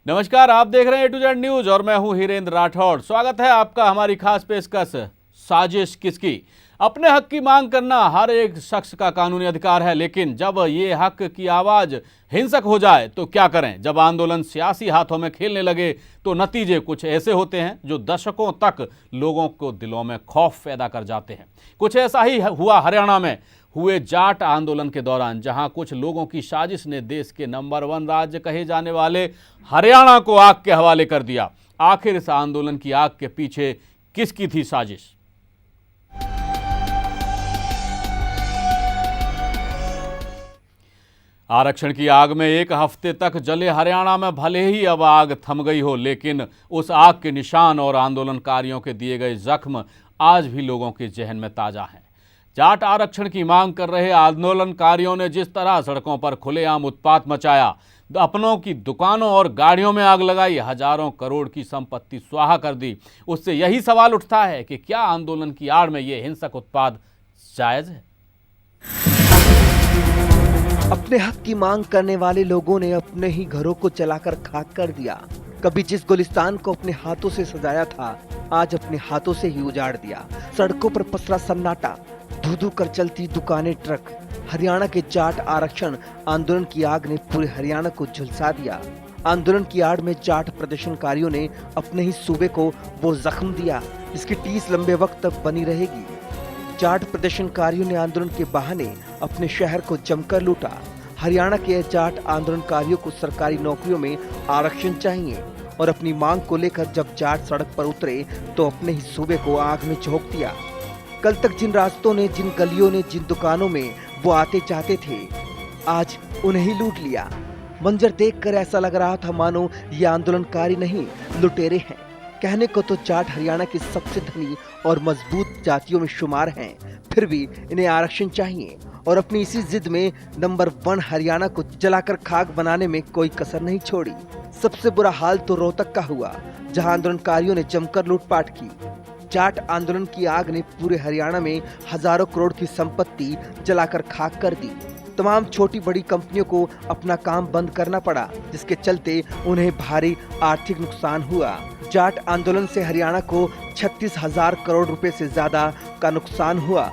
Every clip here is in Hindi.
नमस्कार, आप देख रहे हैं A to Z न्यूज और मैं हूं हीरेंद्र राठौड़। स्वागत है आपका हमारी खास पेशकश साजिश किसकी। अपने हक की मांग करना हर एक शख्स का कानूनी अधिकार है, लेकिन जब ये हक की आवाज हिंसक हो जाए तो क्या करें। जब आंदोलन सियासी हाथों में खेलने लगे तो नतीजे कुछ ऐसे होते हैं जो दशकों तक लोगों को दिलों में खौफ पैदा कर जाते हैं। कुछ ऐसा ही हुआ हरियाणा में हुए जाट आंदोलन के दौरान, जहां कुछ लोगों की साजिश ने देश के नंबर 1 राज्य कहे जाने वाले हरियाणा को आग के हवाले कर दिया। आखिर इस आंदोलन की आग के पीछे किसकी थी साजिश? आरक्षण की आग में एक हफ्ते तक जले हरियाणा में भले ही अब आग थम गई हो, लेकिन उस आग के निशान और आंदोलनकारियों के दिए गए जख्म आज भी लोगों के जहन में ताजा हैं। जाट आरक्षण की मांग कर रहे आंदोलनकारियों ने जिस तरह सड़कों पर खुलेआम उत्पात मचाया, अपनों की दुकानों और गाड़ियों में आग लगाई, हजारों करोड़ की संपत्ति स्वाहा कर दी, उससे यही सवाल उठता है कि क्या आंदोलन की आड़ में ये हिंसक उत्पात जायज है? अपने हक की मांग करने वाले लोगों ने अपने ही घरों को जलाकर खाक कर दिया। कभी जिस गुलिस्तान को अपने हाथों से सजाया था, आज अपने हाथों से ही उजाड़ दिया। सड़कों पर पसरा सन्नाटा, धू धू कर चलती दुकानें, ट्रक। हरियाणा के जाट आरक्षण आंदोलन की आग ने पूरे हरियाणा को झुलसा दिया। आंदोलन की आड़ में जाट प्रदर्शनकारियों ने अपने ही सूबे को वो जख्म दिया जिसकी टीस लंबे वक्त तक बनी रहेगी। जाट प्रदर्शनकारियों ने आंदोलन के बहाने अपने शहर को जमकर लूटा। हरियाणा के जाट आंदोलनकारियों को सरकारी नौकरियों में आरक्षण चाहिए और अपनी मांग को लेकर जब जाट सड़क पर उतरे तो अपने ही सूबे को आग में झोंक दिया। कल तक जिन रास्तों ने, जिन गलियों ने, जिन दुकानों में वो आते जाते थे, आज उन्हें ही लूट लिया। मंजर देखकर ऐसा लग रहा था मानो ये आंदोलनकारी नहीं, लुटेरे हैं। कहने को तो जाट हरियाणा की सबसे धनी और मजबूत जातियों में शुमार हैं, फिर भी इन्हें आरक्षण चाहिए और अपनी इसी जिद में नंबर 1 हरियाणा को जलाकर खाक बनाने में कोई कसर नहीं छोड़ी। सबसे बुरा हाल तो रोहतक का हुआ, जहां आंदोलनकारियों ने जमकर लूटपाट की। जाट आंदोलन की आग ने पूरे हरियाणा में हजारों करोड़ की संपत्ति जलाकर खाक कर दी। तमाम छोटी बड़ी कंपनियों को अपना काम बंद करना पड़ा, जिसके चलते उन्हें भारी आर्थिक नुकसान हुआ। जाट आंदोलन से हरियाणा को 36,000 करोड़ रुपए से ज्यादा का नुकसान हुआ।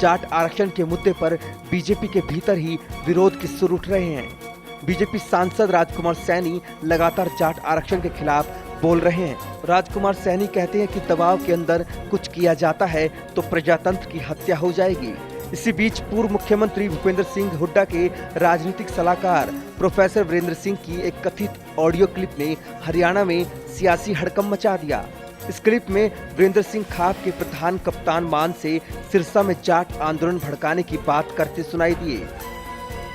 जाट आरक्षण के मुद्दे पर बीजेपी के भीतर ही विरोध के सुर उठ रहे हैं। बीजेपी सांसद राजकुमार सैनी लगातार जाट आरक्षण के खिलाफ बोल रहे हैं। राजकुमार सैनी कहते हैं कि दबाव के अंदर कुछ किया जाता है तो प्रजातंत्र की हत्या हो जाएगी। इसी बीच पूर्व मुख्यमंत्री भूपेंद्र सिंह हुड्डा के राजनीतिक सलाहकार प्रोफेसर वीरेंद्र सिंह की एक कथित ऑडियो क्लिप ने हरियाणा में सियासी हड़कंप मचा दिया। इस क्लिप में वीरेंद्र सिंह खाप के प्रधान कप्तान मान से सिरसा में जाट आंदोलन भड़काने की बात करते सुनाई दिए।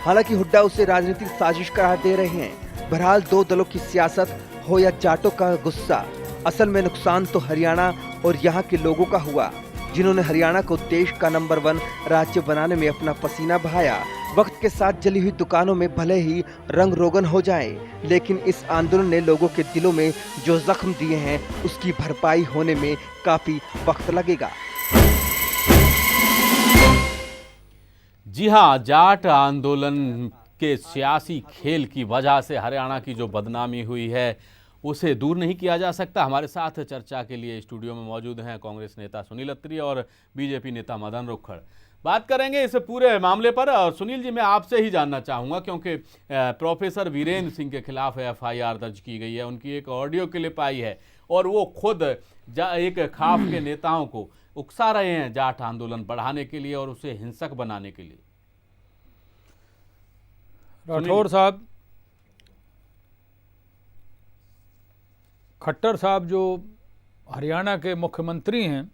हालांकि हुड्डा उसे राजनीतिक साजिश करार दे रहे हैं। बहरहाल दो दलों की सियासत हो या जाटों का गुस्सा, असल में नुकसान तो हरियाणा और यहाँ के लोगों का हुआ, जिन्होंने हरियाणा को देश का नंबर 1 राज्य बनाने में अपना पसीना बहाया। वक्त के साथ जली हुई दुकानों में भले ही रंग रोगन हो जाए, लेकिन इस आंदोलन ने लोगों के दिलों में जो जख्म दिए हैं उसकी भरपाई होने में काफी वक्त लगेगा। जी हाँ, जाट आंदोलन के सियासी खेल की वजह से हरियाणा की जो बदनामी हुई है उसे दूर नहीं किया जा सकता। हमारे साथ चर्चा के लिए स्टूडियो में मौजूद हैं कांग्रेस नेता सुनील अत्री और बीजेपी नेता मदन रुक्खड़। बात करेंगे इस पूरे मामले पर। और सुनील जी, मैं आपसे ही जानना चाहूँगा, क्योंकि प्रोफेसर वीरेंद्र सिंह के खिलाफ FIR दर्ज की गई है, उनकी एक ऑडियो क्लिप आई है और वो खुद एक खाप के नेताओं को उकसा रहे हैं जाट आंदोलन बढ़ाने के लिए और उसे हिंसक बनाने के लिए। राठौर साहब, खट्टर साहब जो हरियाणा के मुख्यमंत्री हैं,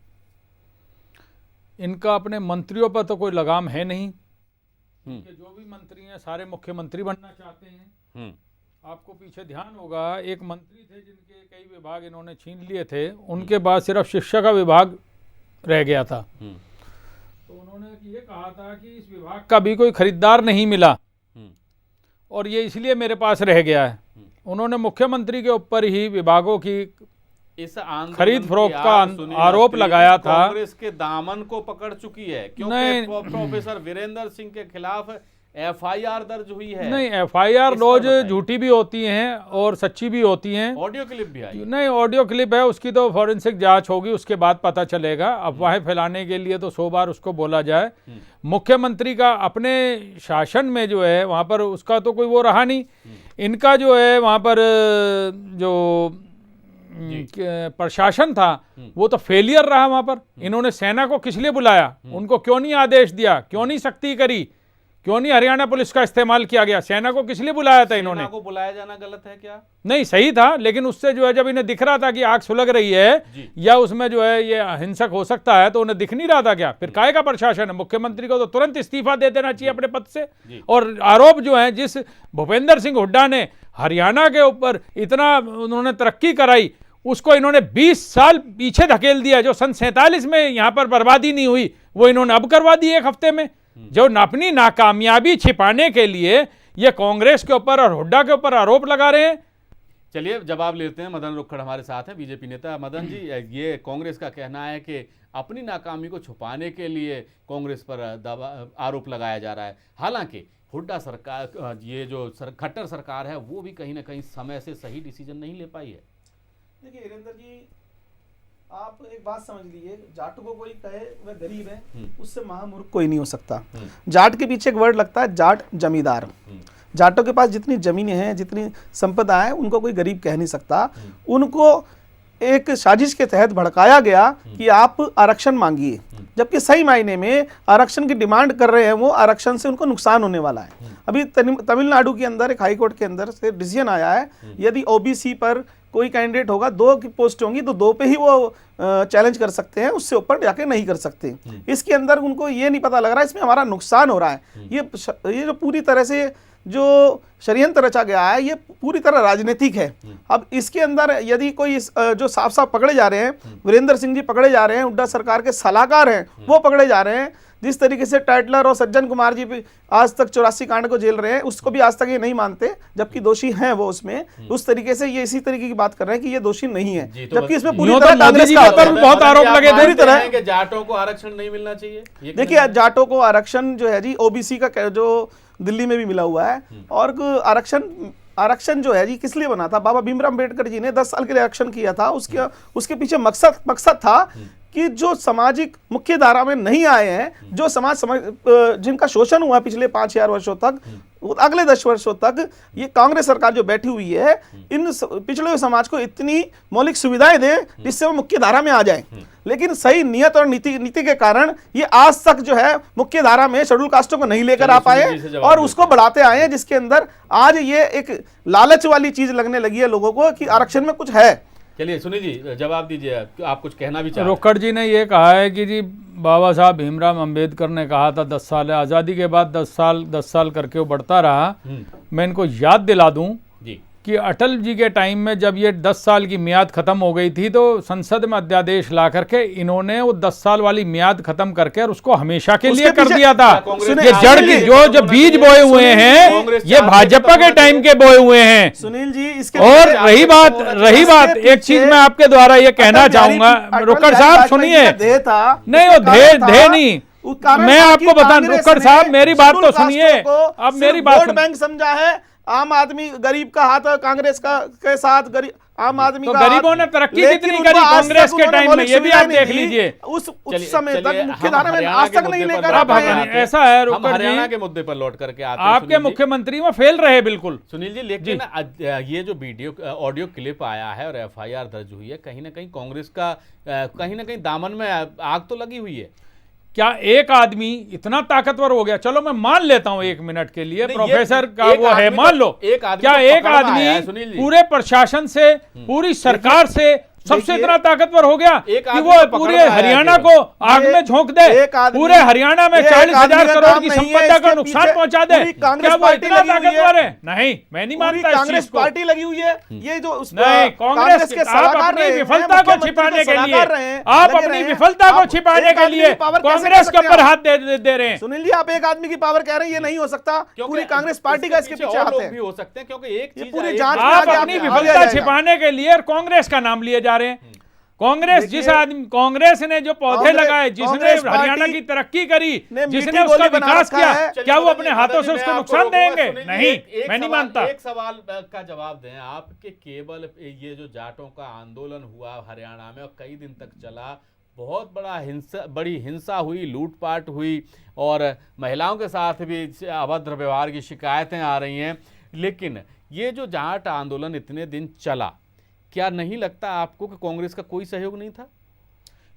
इनका अपने मंत्रियों पर तो कोई लगाम है नहीं। कि जो भी मंत्री हैं सारे मुख्यमंत्री बनना चाहते हैं। आपको पीछे ध्यान होगा, एक मंत्री थे जिनके कई विभाग इन्होंने छीन लिए थे, उनके बाद सिर्फ शिक्षा का विभाग रह गया था। तो उन्होंने ये कहा था कि इस विभाग का भी कोई खरीदार नहीं मिला और ये इसलिए मेरे पास रह गया है। उन्होंने मुख्यमंत्री के ऊपर ही विभागों की इस खरीद फरोख्त का आरोप लगाया था। कांग्रेस के दामन को पकड़ चुकी है, क्योंकि प्रोफेसर वीरेंद्र सिंह के खिलाफ एफआईआर दर्ज हुई है। नहीं, एफआईआर इस पर रोज बताइए। झूठी भी होती हैं और सच्ची भी होती हैं। ऑडियो क्लिप भी आई। नहीं, ऑडियो क्लिप है, उसकी तो फॉरेंसिक जांच होगी, उसके बाद पता चलेगा। अफवाहें फैलाने के लिए तो 100 बार उसको बोला जाए। मुख्यमंत्री का अपने शासन में जो है वहाँ पर उसका तो कोई वो रहा नहीं। इनका जो है वहाँ पर जो प्रशासन था वो तो फेलियर रहा वहाँ पर। इन्होंने सेना को किस लिए बुलाया, उनको क्यों नहीं आदेश दिया, क्यों नहीं सख्ती करी, क्यों नहीं हरियाणा पुलिस का इस्तेमाल किया गया? सेना को किस लिए बुलाया था इन्होंने? सेना को बुलाया जाना गलत है क्या? नहीं, सही था, लेकिन उससे जो है जब इन्हें दिख रहा था कि आग सुलग रही है या उसमें जो है ये हिंसक हो सकता है तो उन्हें दिख नहीं रहा था क्या? फिर काहे का प्रशासन है? मुख्यमंत्री को तो तुरंत इस्तीफा दे देना चाहिए अपने पद से। और आरोप जो है, जिस भूपेंद्र सिंह हुड्डा ने हरियाणा के ऊपर इतना उन्होंने तरक्की कराई, उसको इन्होंने 20 साल पीछे धकेल दिया। जो सन 47 में यहाँ पर बर्बादी नहीं हुई वो इन्होंने अब करवा दी एक हफ्ते में। जो अपनी नाकामयाबी छिपाने के लिए ये कांग्रेस के ऊपर और हुड्डा के ऊपर आरोप लगा रहे हैं। चलिए जवाब लेते हैं। मदन रुक्खड़ हमारे साथ हैं, बीजेपी नेता। मदन जी, ये कांग्रेस का कहना है कि अपनी नाकामी को छुपाने के लिए कांग्रेस पर आरोप लगाया जा रहा है। हालांकि हुड्डा सरकार, ये जो खट्टर सरकार है, वो भी कहीं ना कहीं समय से सही डिसीजन नहीं ले पाई है। देखिए वीरेंद्र जी, आप एक बात समझ लीजिए, जाट को कोई कहे वह गरीब है, उससे महामूर्ख कोई नहीं हो सकता। जाट के पीछे एक वर्ड लगता है, जाट जमींदार। जाटों के पास जितनी जमीनें हैं, जितनी संपदा है, उनको कोई गरीब कह नहीं सकता। उनको एक साजिश के तहत भड़काया गया कि आप आरक्षण मांगिए, जबकि सही मायने में आरक्षण की डिमांड कर रहे हैं वो, आरक्षण से उनको नुकसान होने वाला है। अभी तमिलनाडु के अंदर एक हाई कोर्ट के अंदर से डिसीजन आया है, यदि ओबीसी पर कोई कैंडिडेट होगा, 2 की पोस्ट होंगी तो 2 पे ही वो चैलेंज कर सकते हैं, उससे ऊपर जाके नहीं कर सकते। इसके अंदर उनको ये नहीं पता लग रहा है इसमें हमारा नुकसान हो रहा है। ये जो पूरी तरह से जो षड्यंत्र रचा गया है, ये पूरी तरह राजनीतिक है। अब इसके अंदर यदि कोई जो साफ साफ पकड़े जा रहे हैं, वीरेंद्र सिंह जी पकड़े जा रहे हैं, हुड्डा सरकार के सलाहकार हैं, वो पकड़े जा रहे हैं। जिस तरीके से टाइटलर और सज्जन कुमार जी भी आज तक 84 कांड को झेल रहे हैं, उसको भी आज तक ये नहीं मानते, जबकि दोषी हैं वो उसमें। उस तरीके से ये इसी तरीके की बात कर रहे हैं कि ये दोषी नहीं है, जबकि इसमें पूरी तरह कांग्रेस का हाथ है। बहुत आरोप लगे थे पूरी तरह कि जाटों को आरक्षण नहीं मिलना चाहिए। देखिए, जाटों को आरक्षण जो है जी, ओबीसी का जो दिल्ली में भी मिला हुआ है। और आरक्षण जो है जी किस लिए बना था? बाबा भीमराव अम्बेडकर जी ने 10 साल के लिए आरक्षण किया था। उसके पीछे मकसद था कि जो सामाजिक मुख्य धारा में नहीं आए हैं, जो जिनका शोषण हुआ पिछले 5000 वर्षों तक, अगले 10 वर्षों तक ये कांग्रेस सरकार जो बैठी हुई है, इन पिछड़े हुए समाज को इतनी मौलिक सुविधाएं दे जिससे वो मुख्य धारा में आ जाए। लेकिन सही नियत और नीति के कारण ये आज तक जो है मुख्य धारा में शेड्यूल कास्टों को नहीं लेकर आ पाए और उसको बढ़ाते आए हैं, जिसके अंदर आज ये एक लालच वाली चीज लगने लगी है लोगों को कि आरक्षण में कुछ है। चलिए सुनील जी जवाब दीजिए, आप कुछ कहना भी चाह रहे हैं। रुक्खड़ जी ने ये कहा है कि जी बाबा साहब भीमराव अंबेडकर ने कहा था 10 साल है, आज़ादी के बाद 10 साल करके वो बढ़ता रहा। मैं इनको याद दिला दूं जी कि अटल जी के टाइम में जब ये 10 साल की मियाद खत्म हो गई थी तो संसद में अध्यादेश ला करके इन्होंने वो 10 साल वाली मियाद खत्म करके और उसको हमेशा के लिए कर दिया था। ये जड़ की जो बीज बोए हुए हैं ये भाजपा के टाइम के बोए हुए हैं। सुनील जी, इसके और रही बात एक चीज मैं आपके द्वारा ये कहना चाहूंगा, रुक्खड़ साहब सुनिए। नहीं, वो धे नहीं, मैं आपको बता, रुक्खड़ साहब मेरी बात तो सुनिए। अब मेरी बात बैंक समझा है, आम आदमी गरीब का हाथ कांग्रेस के साथ, आम आदमी तो का गरीबों ने तरक्की कितनी करी कांग्रेस के टाइम में, ये भी आप देख लीजिए। उस समय तक मुख्य धारा में आज तक नहीं लेकर आ पाए। ऐसा है रुक्खड़ जी, हरियाणा के मुद्दे पर लौट करके आते हैं। आपके मुख्यमंत्री में फेल रहे बिल्कुल सुनील जी, लेकिन ये जो ऑडियो क्लिप आया है और एफआईआर दर्ज हुई है, कहीं ना कहीं कांग्रेस का कहीं ना कहीं दामन में आग तो लगी हुई है। क्या एक आदमी इतना ताकतवर हो गया? चलो मैं मान लेता हूं 1 मिनट के लिए, प्रोफेसर का वो है, मान लो। क्या एक आदमी पूरे प्रशासन से, पूरी सरकार से सबसे इतना ताकतवर हो गया कि वो पूरे हरियाणा को आग में झोंक दे, पूरे हरियाणा में 40,000 करोड़ की संपदा का नुकसान पहुंचा दे? क्या वो इतना ताकतवर है? नहीं, मैं नहीं मानता। कांग्रेस पार्टी लगी हुई है, ये जो नहीं, कांग्रेस के आप अपनी विफलता को छिपाने के लिए, आप अपनी विफलता को छिपाने के लिए कांग्रेस के ऊपर हाथ दे रहे हैं। सुनील जी, आप एक आदमी की पावर कह रहे हैं, ये नहीं हो सकता। पूरी कांग्रेस पार्टी का इसके पीछे हाथ है। भी हो सकते हैं, क्योंकि एक चीज पूरी जांच आप अपनी विफलता छिपाने के लिए कांग्रेस का नाम लिए जा रहे हैं। कांग्रेस जिस आदमी, कांग्रेस ने जो पौधे लगाए, जिसने हरियाणा की तरक्की करी, जिसने उसका विकास किया, क्या वो अपने हाथों से उसको नुकसान देंगे? नहीं, मैं नहीं मानता। एक सवाल का जवाब दें आप कि केवल ये जो जाटों का आंदोलन हुआ हरियाणा में और कई दिन तक चला, बहुत बड़ी हिंसा हुई, लूटपाट हुई और महिलाओं के साथ भी अभद्र व्यवहार की शिकायतें आ रही हैं, लेकिन ये जो जाट आंदोलन इतने दिन चला, क्या नहीं लगता आपको कि कांग्रेस का कोई सहयोग नहीं था?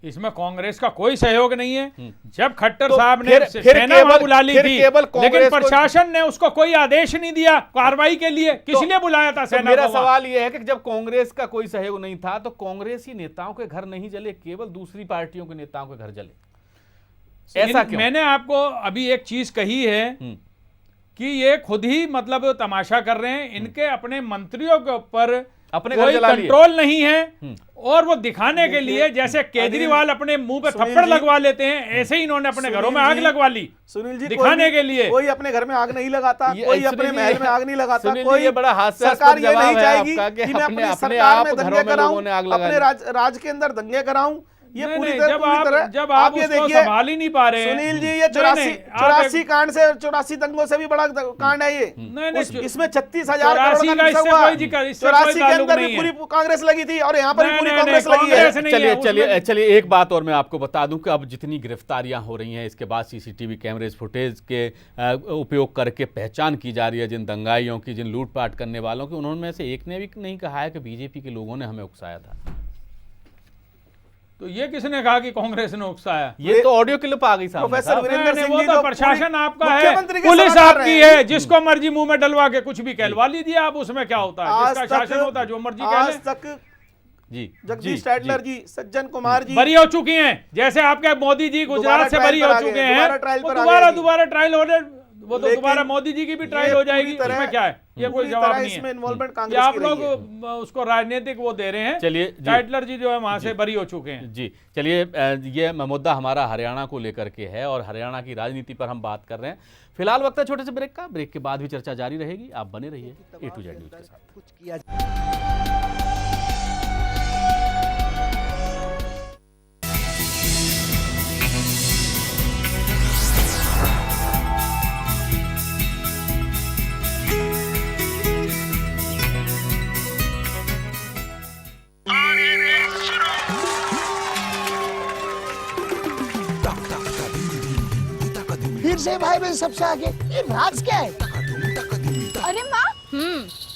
इसमें कांग्रेस का कोई सहयोग नहीं है। जब खट्टर तो साहब ने सेना वहां बुला ली थी, लेकिन प्रशासन ने उसको कोई आदेश नहीं दिया कार्रवाई के लिए। किस लिए बुलाया था सेना को? मेरा सवाल यह है कि जब कांग्रेस का कोई सहयोग नहीं था तो कांग्रेसी नेताओं के घर नहीं जले, केवल दूसरी पार्टियों के नेताओं के घर जले, ऐसा क्यों? मैंने आपको अभी एक चीज कही है कि ये खुद ही मतलब तमाशा कर रहे हैं। इनके अपने मंत्रियों के ऊपर अपने कोई कंट्रोल नहीं है और वो दिखाने के लिए, जैसे केजरीवाल अपने मुंह पे थप्पड़ लगवा लेते हैं, ऐसे ही इन्होंने अपने घरों में आग लगवा ली सुनील जी, दिखाने के लिए। कोई अपने घर में आग नहीं लगाता, कोई अपने महल में आग नहीं लगाता, कोई ये बड़ा सरकार ये नहीं है चाहेगी आपका कि मैं अपनी अपने सरकार में आप दंगे घरों में कराऊं, लोगों ने आग लगा अपने राज्य के अंदर दंगे कराऊं। ये पूरी तरह जब आप ये उसको देखिए संभाल ही नहीं पा रहे हैं सुनील जी, ये 84 कांड से 84 दंगों से भी बड़ा कांड है ये। इसमें 36,000 करोड़ का नुकसान हुआ। 84 के अंदर भी पूरी कांग्रेस लगी थी और यहाँ पर भी पूरी कांग्रेस लगी है। चलिए एक बात और मैं आपको बता दूं कि अब जितनी गिरफ्तारियां हो रही हैं, इसके बाद सीसीटीवी कैमरेज फुटेज के उपयोग करके पहचान की जा रही है जिन दंगाइयों की, जिन लूटपाट करने वालों की, उन्होंने से एक ने भी नहीं कहा है कि बीजेपी के लोगों ने हमें उकसाया था। तो ये किसने कहा कि कांग्रेस ने उकसाया? ये तो ऑडियो क्लिप आ गई साहब। प्रोफेसर वीरेंद्र सिंह जी, तो प्रशासन आपका है, पुलिस आपकी है, जिसको मर्जी मुंह में डलवा के कुछ भी कहलवा लीजिए आप, उसमें क्या होता है? जिसका शासन होता है जो मर्जी कह ले। आज तक जी जगदीश टाइटलर जी, सज्जन कुमार जी बरी हो चुकी हैं, जैसे आपके मोदी जी गुजरात से बरी हो चुके हैं, दोबारा ट्रायल हो रहे, वो तो दोबारा मोदी जी की भी ट्रायल हो जाएगी, इसमें क्या है? ये कोई जवाब नहीं है। इन्वॉल्वमेंट ये कांग्रेस आप की लोग रही है। उसको राजनीतिक वो दे रहे हैं। चलिए टाइटलर जी जो है वहां से बरी हो चुके हैं। जी चलिए, ये मुद्दा हमारा हरियाणा को लेकर के है और हरियाणा की राजनीति पर हम बात कर रहे हैं। फिलहाल वक्त है छोटे से ब्रेक का, ब्रेक के बाद भी चर्चा जारी रहेगी। आप बने रहिए A to Z न्यूज के साथ। कुछ किया फिर से भाई बहन सबसे आगे, ये राज क्या है? अरे माँ,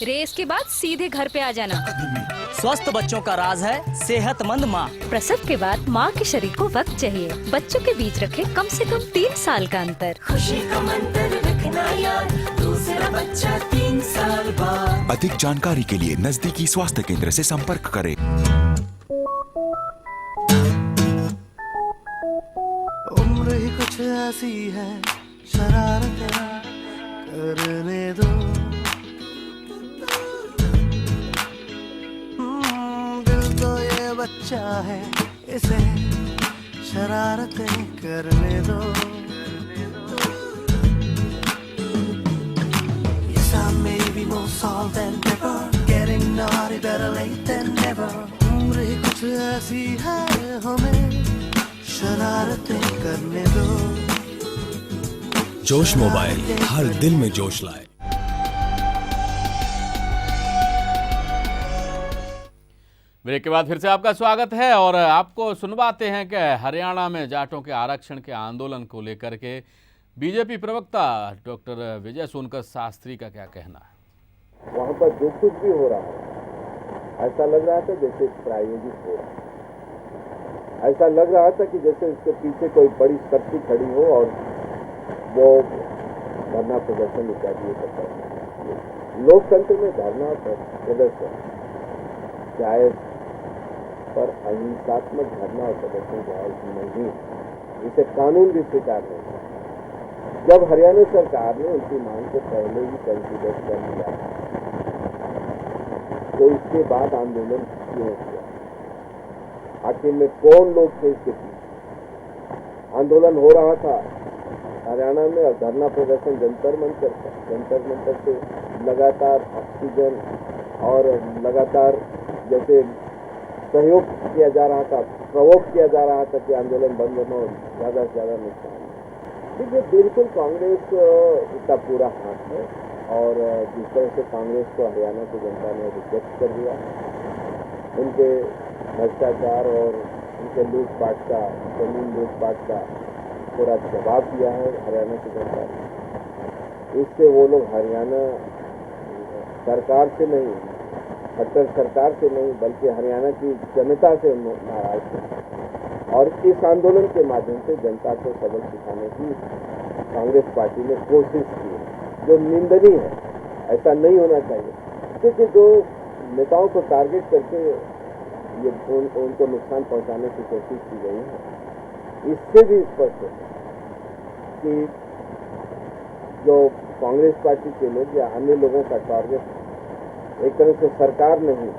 रेस के बाद सीधे घर पे आ जाना। स्वस्थ बच्चों का राज है सेहतमंद माँ। प्रसव के बाद माँ के शरीर को वक्त चाहिए। बच्चों के बीच रखे कम से कम 3 साल का अंतर। खुशी का मंत्र रखना याद, दूसरा बच्चा 3 साल बाद। अधिक जानकारी के लिए नजदीकी स्वास्थ्य केंद्र से संपर्क करें। उम्र ही कुछ ऐसी है, शरारत करने दो। दिल तो ये बच्चा है, इसे शरारतें करने दो। Yes, I may be more salt than pepper, getting naughty better late than never. उम्र ही कुछ ऐसी है, हमें शरारतें करने दो। जोश मोबाइल, हर दिल में जोश लाए। ब्रेक के बाद फिर से आपका स्वागत है और आपको सुनवाते हैं कि हरियाणा में जाटों के आरक्षण के आंदोलन को लेकर के बीजेपी प्रवक्ता डॉक्टर विजय सोनकर शास्त्री का क्या कहना है। वहाँ पर जो कुछ भी हो रहा है ऐसा लग रहा था जैसे प्रायोजित हो रहा है, ऐसा लग रहा था कि जैसे इसके पीछे कोई बड़ी शक्ति खड़ी हो और वो धरना प्रदर्शन इत्यादि करता है। लोकतंत्र में धरना प्रदर्शन जायज, पर अहिंसात्मक धरना और प्रदर्शन जायज नहीं, इसे कानून भी स्वीकार नहीं है। जब हरियाणा सरकार ने उनकी मांग को पहले ही कंसीडर कर लिया तो इसके बाद आंदोलन क्यों किया? आखिर में कौन लोग थे इसके पीछे? आंदोलन हो रहा था हरियाणा में और धरना प्रदर्शन जंतर मंतर से लगातार ऑक्सीजन और लगातार जैसे सहयोग किया जा रहा था, प्रवोक किया जा रहा था कि आंदोलन बंद होना और ज़्यादा से ज़्यादा नुकसान। देखिए बिल्कुल कांग्रेस का पूरा हाथ है और जिस तरह से कांग्रेस को हरियाणा की जनता ने रिजेक्ट कर दिया, उनके भ्रष्टाचार और उनके लूटपाट का, जमीन लूटपाट का पूरा जवाब दिया है हरियाणा की जनता ने। इससे वो लोग हरियाणा सरकार से नहीं, खट्टर सरकार से नहीं, बल्कि हरियाणा की जनता से नाराज थे और इस आंदोलन के माध्यम से जनता को सबक सिखाने की कांग्रेस पार्टी ने कोशिश की, जो निंदनीय है। ऐसा नहीं होना चाहिए, क्योंकि जो नेताओं को टारगेट करके ये उनको नुकसान पहुंचाने की कोशिश की गई है, इससे भी स्पष्ट है कि जो कांग्रेस पार्टी के लोग या अन्य लोगों का टारगेट एक तरह से सरकार नहीं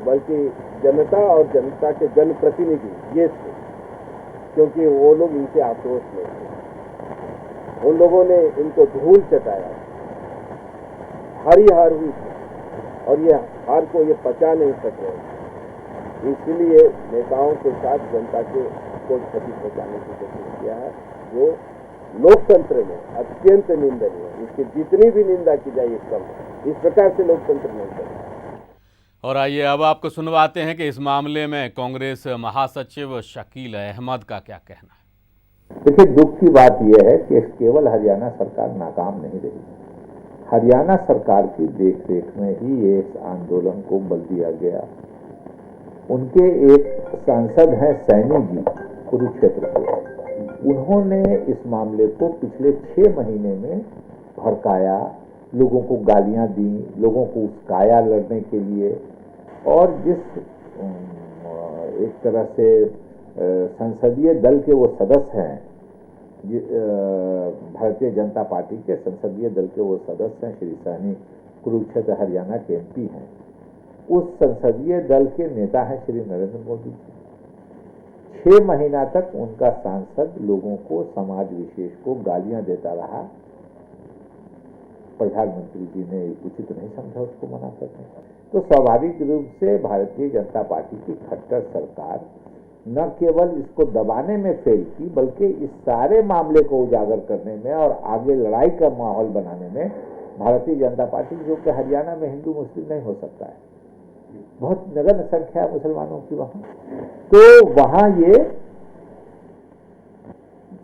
बल्कि जनता और जनता के जनप्रतिनिधि ये थे, क्योंकि वो लोग इनके आक्रोश में थे। उन लोगों ने इनको धूल चटाया, हारी हार हुई थी और ये हार को ये पचा नहीं सक रहे, इसलिए नेताओं के साथ जनता को क्षति पहुंचाने की कोशिश किया है, जो लोकतंत्र में अत्यंत निंदनीय है। इसकी जितनी भी निंदा की जाए ये कम है। इस प्रकार से लोकतंत्र नहीं चलता। और आइए अब आपको सुनवाते हैं कि इस मामले में कांग्रेस महासचिव शकील अहमद का क्या कहना है। देखिए, दुख की बात यह है कि केवल हरियाणा सरकार नाकाम नहीं रही, हरियाणा सरकार की देखरेख में ही इस आंदोलन को बल दिया गया। उनके एक सांसद हैं सैनी जी कुरुक्षेत्र के, उन्होंने इस मामले को पिछले 6 महीने में भड़काया, लोगों को गालियां दी, लोगों को उस्काया लड़ने के लिए। और जिस एक तरह से संसदीय दल के वो सदस्य हैं, भारतीय जनता पार्टी के संसदीय दल के वो सदस्य हैं, श्री सैनी कुरुक्षेत्र हरियाणा के MP हैं, उस संसदीय दल के नेता हैं श्री नरेंद्र मोदी जी। 6 महीना तक उनका सांसद लोगों को, समाज विशेष को गालियां देता रहा। प्रधानमंत्री जी ने उचित नहीं समझा उसको मना करने। तो स्वाभाविक रूप से भारतीय जनता पार्टी की खट्टर सरकार न केवल इसको दबाने में फेल की, बल्कि इस सारे मामले को उजागर करने में और आगे लड़ाई का माहौल बनाने में भारतीय जनता पार्टी, जो कि हरियाणा में हिंदू मुस्लिम नहीं हो सकता है, बहुत नगण्य संख्या है मुसलमानों की वहां, तो वहां ये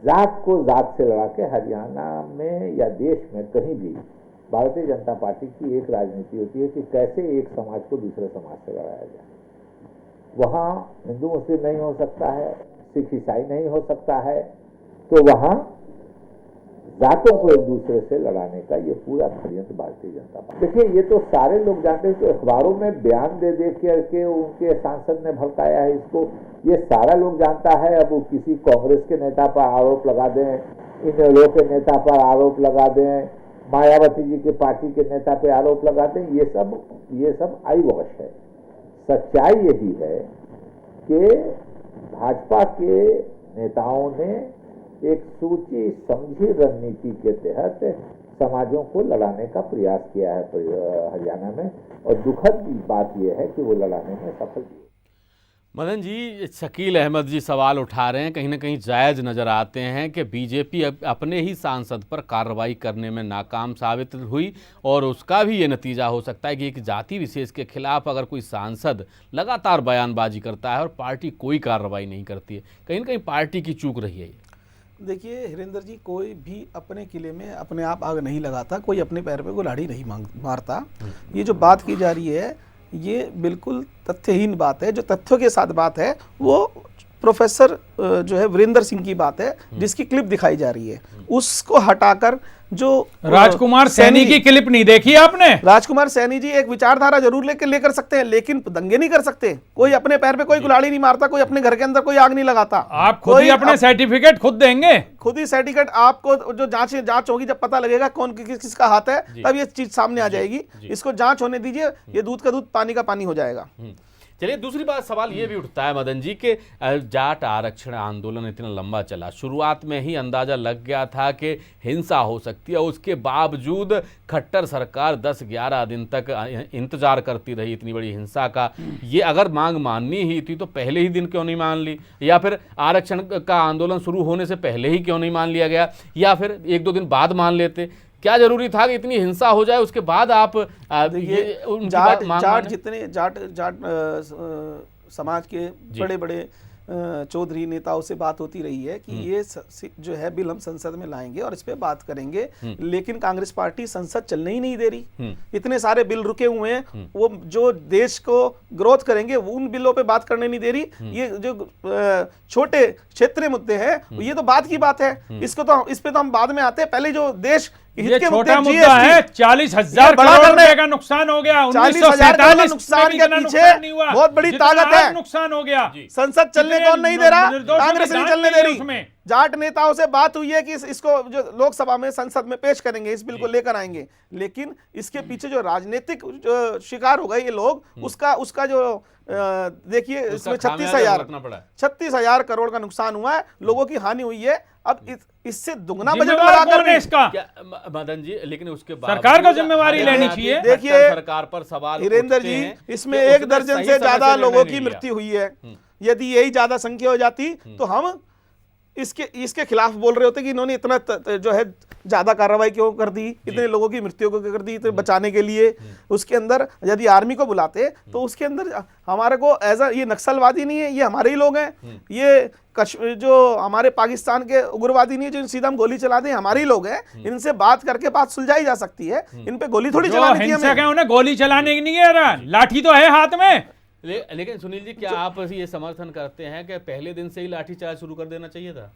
जात को जात से लड़ा के हरियाणा में या देश में कहीं भी भारतीय जनता पार्टी की एक राजनीति होती है कि कैसे एक समाज को दूसरे समाज से लड़ाया जाए। वहां हिंदू मुस्लिम नहीं हो सकता है, सिख ईसाई नहीं हो सकता है, तो वहां जातों को एक दूसरे से लड़ाने का ये पूरा षड्यंत्र भारतीय जनता पार्टी। देखिए, ये तो सारे लोग जानते हैं कि अखबारों में बयान दे दे करके उनके सांसद ने भड़काया है इसको, ये सारा लोग जानता है। अब वो किसी कांग्रेस के नेता पर आरोप लगा दें, इनेलो के नेता पर आरोप लगा दें, मायावती जी के पार्टी के नेता पे आरोप लगा दें, ये सब आई वॉश है। सच्चाई यही है कि भाजपा के नेताओं ने एक सोची समझी रणनीति के तहत समाजों को लड़ाने का प्रयास किया है हरियाणा में, और दुखद बात यह है कि वो लड़ाने में सफल हुए। मदन जी, शकील अहमद जी सवाल उठा रहे हैं, कहीं ना कहीं जायज़ नज़र आते हैं कि बीजेपी अपने ही सांसद पर कार्रवाई करने में नाकाम साबित हुई और उसका भी ये नतीजा हो सकता है कि एक जाति विशेष के खिलाफ अगर कोई सांसद लगातार बयानबाजी करता है और पार्टी कोई कार्रवाई नहीं करती है, कहीं ना कहीं पार्टी की चूक रही है। देखिए हिरेंद्र जी, कोई भी अपने किले में अपने आप आग नहीं लगाता, कोई अपने पैर पे कुल्हाड़ी नहीं मारता। ये जो बात की जा रही है ये बिल्कुल तथ्यहीन बात है। जो तथ्यों के साथ बात है वो प्रोफेसर जो है वीरेंद्र सिंह की बात है, जिसकी क्लिप दिखाई जा रही है, उसको हटाकर जो राजकुमार सैनी की क्लिप नहीं देखी आपने? राजकुमार सैनी जी एक विचारधारा जरूर लेकर सकते हैं, लेकिन दंगे नहीं कर सकते। कोई अपने पैर पे कोई कुल्हाड़ी नहीं मारता, कोई अपने घर के अंदर कोई आग नहीं लगाता। आप खुद ही अपने सर्टिफिकेट खुद देंगे, खुद ही सर्टिफिकेट आपको जो जांच होगी, जब पता लगेगा कौन किसका हाथ है, तब ये चीज सामने आ जाएगी। इसको जांच होने दीजिए, ये दूध का दूध पानी का पानी हो जाएगा। चलिए, दूसरी बात सवाल ये भी उठता है मदन जी के जाट आरक्षण आंदोलन इतना लंबा चला, शुरुआत में ही अंदाजा लग गया था कि हिंसा हो सकती है, उसके बावजूद खट्टर सरकार 10-11 दिन तक इंतजार करती रही इतनी बड़ी हिंसा का। ये अगर मांग माननी ही थी तो पहले ही दिन क्यों नहीं मान ली, या फिर आरक्षण का आंदोलन शुरू होने से पहले ही क्यों नहीं मान लिया गया, या फिर 1-2 दिन बाद मान लेते? क्या जरूरी था कि इतनी हिंसा हो जाए उसके बाद आप ये जाट जितने जाट समाज के बड़े बड़े चौधरी नेताओं से बात होती रही है कि ये जो है बिल हम संसद में लाएंगे और इस पे बात करेंगे, लेकिन कांग्रेस पार्टी संसद चलने ही नहीं दे रही। इतने सारे बिल रुके हुए हैं, वो जो देश को ग्रोथ करेंगे उन बिलों पे बात करने नहीं दे रही। ये जो छोटे क्षेत्रीय मुद्दे हैं ये तो बात की बात है, इस पे तो हम बाद में आते हैं। पहले जो देश ये छोटा मुद्दा है, 40,000 करोड़ रुपए का नुकसान हो गया। 40,000 नुकसान के पीछे बहुत बड़ी ताकत है। नुकसान हो गया, संसद चलने कौन नहीं दे रहा, कांग्रेस नहीं चलने दे रही। जाट नेताओं से बात हुई है कि इसको जो लोकसभा में संसद में पेश करेंगे, इस बिल को लेकर आएंगे, लेकिन इसके पीछे जो राजनीतिक शिकार हो गए ये लोग, उसका जो देखिए इसमें 36,000 करोड़ का नुकसान हुआ है, लोगों की हानि हुई है। अब इससे दुगना बजट लगाकर इसका मदन जी, लेकिन उसके बाद सरकार को जिम्मेवारी लेनी चाहिए। देखिए सरकार पर सवाल वीरेंद्र जी, इसमें 1 दर्जन से ज्यादा लोगों की मृत्यु हुई है। यदि यही ज्यादा संख्या हो जाती तो हम इसके खिलाफ बोल रहे होते कि इन्होंने इतना जो है ज्यादा कार्रवाई क्यों कर दी, इतने लोगों की मृत्यु को कर दी, इतने बचाने के लिए। उसके अंदर यदि आर्मी को बुलाते तो उसके अंदर हमारे को ये नक्सलवादी नहीं है, ये हमारे ही लोग हैं, ये जो हमारे पाकिस्तान के उग्रवादी नहीं है जो सीधा हम गोली चला दें, हमारे ही लोग हैं। इनसे बात करके बात सुलझाई जा सकती है, इन पे गोली थोड़ी चलानी है। उन्हें गोली चलाने की नहीं कह रहा, लाठी तो है हाथ में। लेकिन सुनील जी, क्या आप ये समर्थन करते हैं कि पहले दिन से ही लाठीचार्ज शुरू कर देना चाहिए था?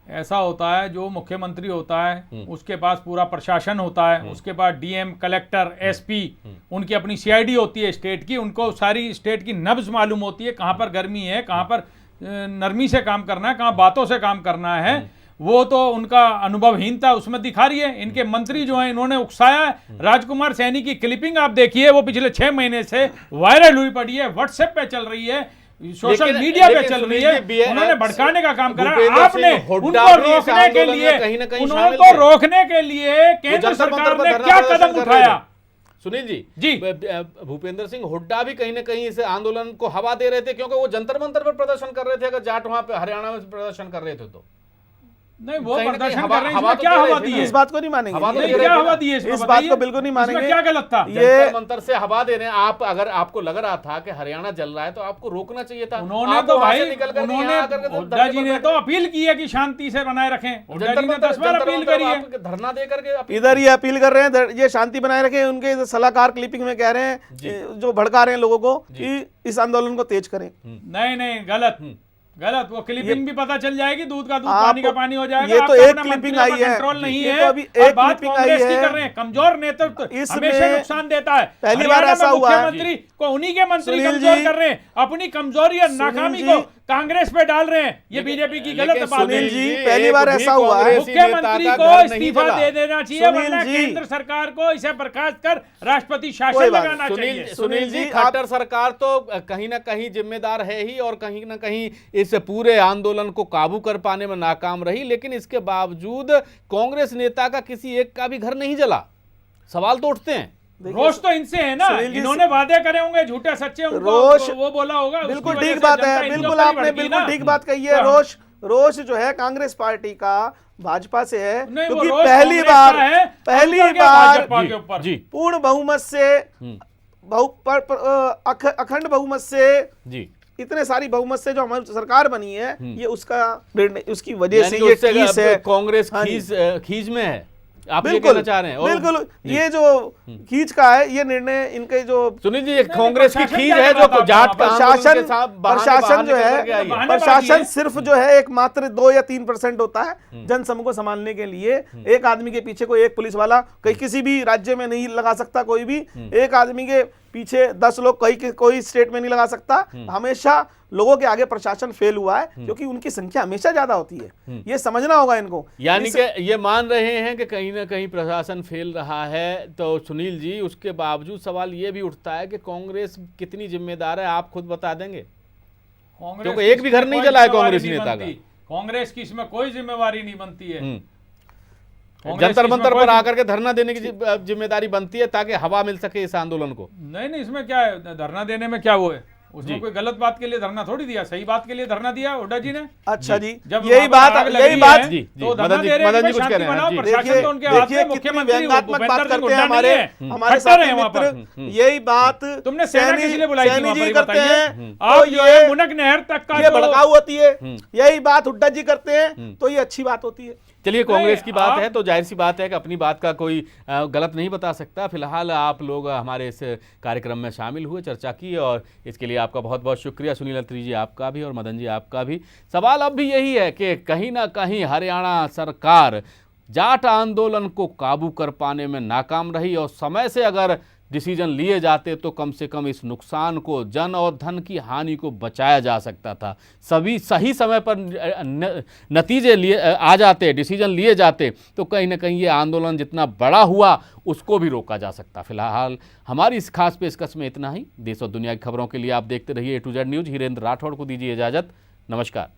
ऐसा होता है, जो मुख्यमंत्री होता है उसके पास पूरा प्रशासन होता है, उसके पास डीएम, कलेक्टर, एसपी, उनकी अपनी सीआईडी होती है स्टेट की, उनको सारी स्टेट की नब्ज मालूम होती है, कहाँ पर गर्मी है, कहाँ पर नरमी से काम करना है, कहाँ बातों से काम करना है। वो तो उनका अनुभवहीनता उसमें दिखा रही है। इनके मंत्री जो हैं इन्होंने उकसाया है। राजकुमार सैनी की क्लिपिंग आप देखिए, वो पिछले 6 महीने से वायरल हुई पड़ी है, व्हाट्सएप पे चल रही है, सोशल मीडिया पे चल रही है। उन्होंने भड़काने का काम करा। आपने उनको रोकने के लिए केंद्र सरकार ने क्या कदम उठाया? सुनील जी, भूपेंद्र सिंह हुड्डा भी कहीं ना कहीं इस आंदोलन को हवा दे रहे थे, क्योंकि वो जंतर मंतर पर प्रदर्शन कर रहे थे। अगर जाट वहां पे हरियाणा में प्रदर्शन कर रहे थे तो नहीं, वो प्रदर्शन कर रहे हैं, क्या हवा दी है? इस बात को नहीं मानेंगे, क्या हवा दी है? इस बात को बिल्कुल नहीं मानेंगे। क्या गलत था? ये मंत्र से हवा दे रहे हैं आप। अगर आपको लग रहा था कि हरियाणा जल रहा है तो आपको रोकना चाहिए था। उन्होंने तो भाई, हुड्डा जी ने तो अपील की है कि शांति से बनाए रखें। हुड्डा जी ने 10 बार अपील करी है, धरना दे करके इधर ही अपील कर रहे हैं ये शांति बनाए रखें। उनके सलाहकार क्लिपिंग में कह रहे हैं, जो भड़का रहे हैं लोगों को कि इस आंदोलन को तेज करें। नहीं, गलत। वो क्लिपिंग भी पता चल जाएगी, दूध का दूध, पानी का पानी हो जाएगा। ये तो एक क्लिपिंग आई है, कंट्रोल नहीं है। तो अभी एक क्लिपिंग आई है। कर रहे हैं, कमजोर नेतृत्व हमेशा नुकसान देता है। पहली बार ऐसा हुआ है, मुख्यमंत्री को उन्हीं के मंत्री कमजोर कर रहे हैं, अपनी कमजोरी और नाकामी को कांग्रेस पे डाल रहे हैं। ये बीजेपी की गलत बात है। जी, पहली बार ऐसा हुआ है। मुख्यमंत्री को इस्तीफा दे देना चाहिए, वरना केंद्र सरकार को इसे बर्खास्त कर राष्ट्रपति शासन लगाना चाहिए। सुनील जी, खट्टर सरकार तो कहीं ना कहीं जिम्मेदार है ही, और कहीं ना कहीं इस पूरे आंदोलन को काबू कर पाने में नाकाम रही, लेकिन इसके बावजूद कांग्रेस नेता का किसी एक का भी घर नहीं जला। सवाल तो उठते हैं। रोष तो इनसे है ना, इन्होंने वादे करे होंगे झूठे सच्चे, रोष वो बोला होगा। बिल्कुल ठीक बात है, बिल्कुल आपने बिल्कुल ठीक बात कही है। रोष जो है कांग्रेस पार्टी का भाजपा से है, क्योंकि पहली बार पूर्ण बहुमत से, अखंड बहुमत से, इतने सारी बहुमत से जो हमारी सरकार बनी है, ये उसकी वजह से ये खींच है। कांग्रेस खींच में है, आप ये कहना चाह रहे हैं? बिल्कुल, ये जो खींच का है, ये निर्णय इनके जो सुनील जी, कांग्रेस की खींच है जो जाट प्रशासन जो है, प्रशासन सिर्फ जो है एक मात्र 2 या 3% होता है जनसमूह को संभालने के लिए। एक आदमी के पीछे कोई एक पुलिस वाला किसी भी राज्य में नहीं लगा सकता, कोई भी एक आदमी के पीछे 10 लोग कोई स्टेट में नहीं लगा सकता। हमेशा लोगों के आगे प्रशासन फेल हुआ है क्योंकि उनकी संख्या हमेशा ज्यादा होती है, ये समझना होगा इनको। यानी कि ये मान रहे हैं कि कहीं ना कहीं प्रशासन फेल रहा है। तो सुनील जी, उसके बावजूद सवाल ये भी उठता है कि कांग्रेस कितनी जिम्मेदार है, आप खुद बता देंगे? क्योंकि एक भी घर नहीं चला है कांग्रेस नेता का। कांग्रेस की इसमें कोई जिम्मेवारी नहीं बनती है। जंतर मंतर पर आकर के धरना देने की जिम्मेदारी बनती है ताकि हवा मिल सके इस आंदोलन को। नहीं, इसमें क्या है, धरना देने में क्या वो है? उसमें कोई गलत बात के लिए धरना थोड़ी दिया, सही बात के लिए धरना दिया हुड्डा जी ने। अच्छा जी, जब यही बात तो मदन जी कुछ कह रहे हैं। देखिए कितनी व्यंग्यात्मक बात करते हैं हमारे साथी मित्र। यही बात तुमने सैनी जी करते हैं, आप जो है मुनक नहर तक का ये भड़काऊ होती है। यही बात हुड्डा जी करते हैं तो ये अच्छी बात होती है। चलिए, कांग्रेस की बात है तो जाहिर सी बात है कि अपनी बात का कोई गलत नहीं बता सकता। फिलहाल आप लोग हमारे इस कार्यक्रम में शामिल हुए, चर्चा की, और इसके लिए आपका बहुत बहुत शुक्रिया। सुनील अत्री जी आपका भी और मदन जी आपका भी। सवाल अब भी यही है कि कहीं ना कहीं हरियाणा सरकार जाट आंदोलन को काबू कर पाने में नाकाम रही, और समय से अगर डिसीजन लिए जाते तो कम से कम इस नुकसान को, जन और धन की हानि को बचाया जा सकता था। सभी सही समय पर नतीजे लिए आ जाते, डिसीजन लिए जाते, तो कहीं ना कहीं ये आंदोलन जितना बड़ा हुआ उसको भी रोका जा सकता। फिलहाल हमारी इस खास पेशकश में इतना ही। देश और दुनिया की खबरों के लिए आप देखते रहिए A to Z news. Hirendra Rathore को दीजिए इजाज़त। नमस्कार।